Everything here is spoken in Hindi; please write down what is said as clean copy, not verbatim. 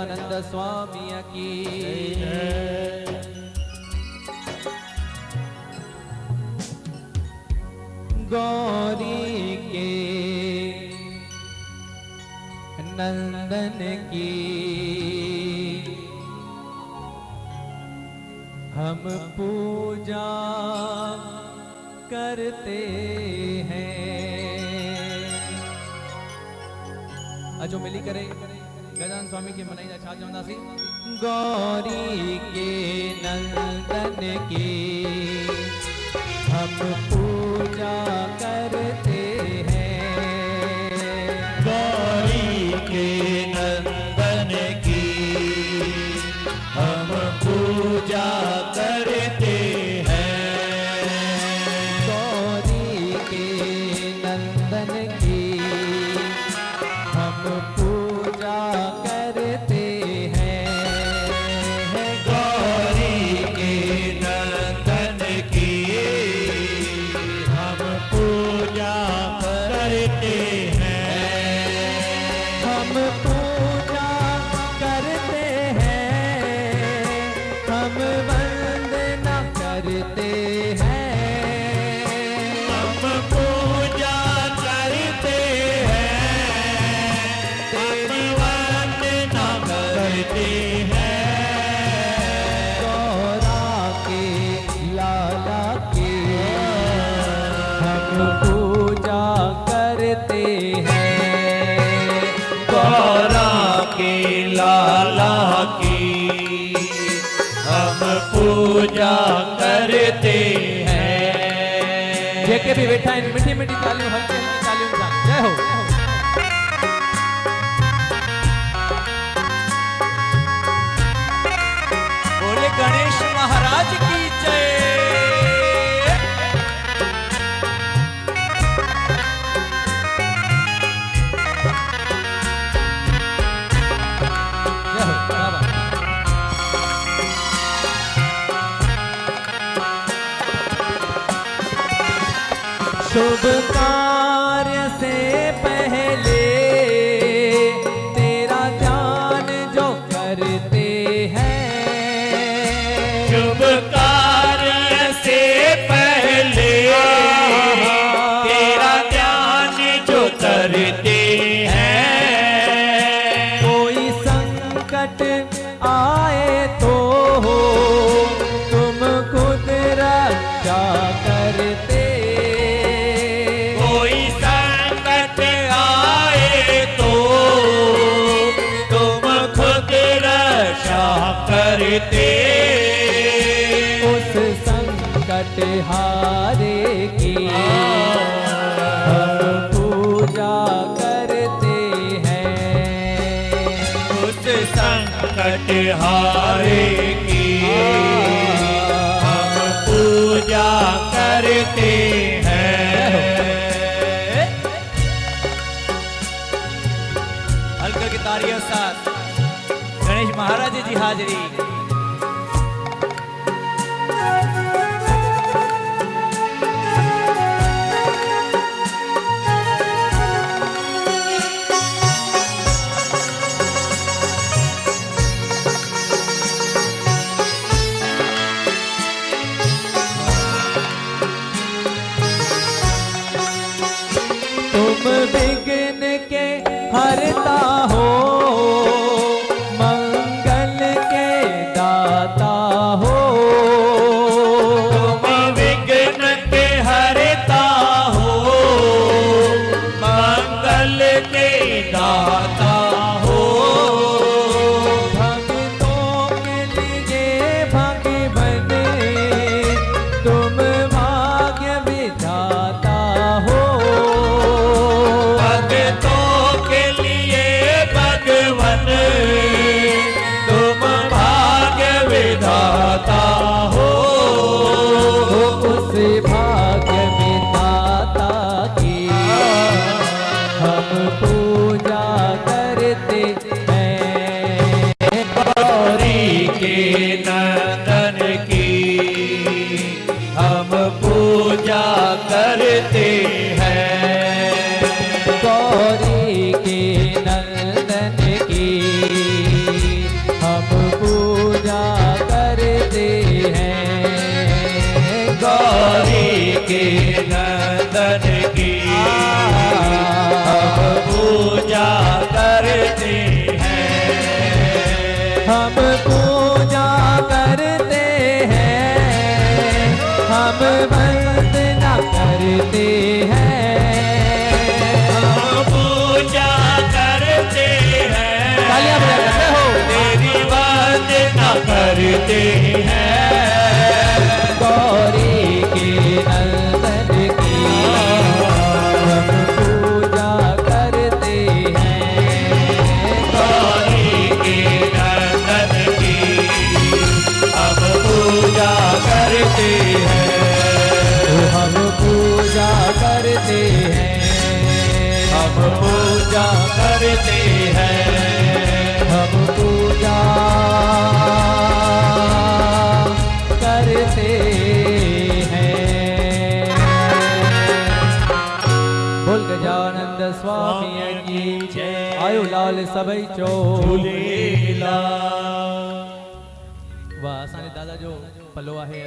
गजानंद स्वामी की। गौरी के नंदन की हम पूजा करते हैं। अजो मिली करे गजानन स्वामी की मनाई छा चवंदा सी। गौरी के नंदन की हम पूजा करते हैं। गौरी के नंदन की हम पूजा करते हैं। गौरी के नंदन की हम पूजा करते हैं। गौरी के नंदन की हम पूजा करते हैं। हम पूजा करते हैं, हम वंदना करते हैं। हम पूजा करते हैं, तेरी वंदना करते हैं। गौरा के लाला की हम पूजा करते हैं। गौरा के लाला की हम पूजा करते हैं। जेके भी बैठा है मिठी मिठी तालियों हल्की हल्की तालियों सां जय हो। बोले गणेश महाराज की जय। जय हो बाबा। शुभ कार्य से पहले तेरा ध्यान जो करते हैं। शुभ कार्य से पहले तेरा ध्यान जो करते हैं। कोई संकट आए तो तुम खुद रक्षा करते। कोई संकट आए तो तुम खुद रक्षा करते। उस संकट हारे की हम पूजा करते हैं। उस संकट हारे की हम पूजा करते हैं। हल्का की तालियों साथ गणेश महाराज जी हाजरी। तुम विघ्न के हरता हो, मंगल के हम पूजा करते हैं, हम वंदना करते हैं, हम पूजा करते हैं, तालियां बजा करते हो, तेरी वंदना करते हैं। गौरी के नंदन की हम पूजा करते हैं, गौरी के नंदन की हम पूजा करते हैं, हम पूजा करते हैं, हम पूजा करते हैं, हम पूजा करते हैं। बोल गजानंद स्वामी की जय। आयु लाल सबई चो झूलेलाल। वाह असांजे दादा जो पलो आहे।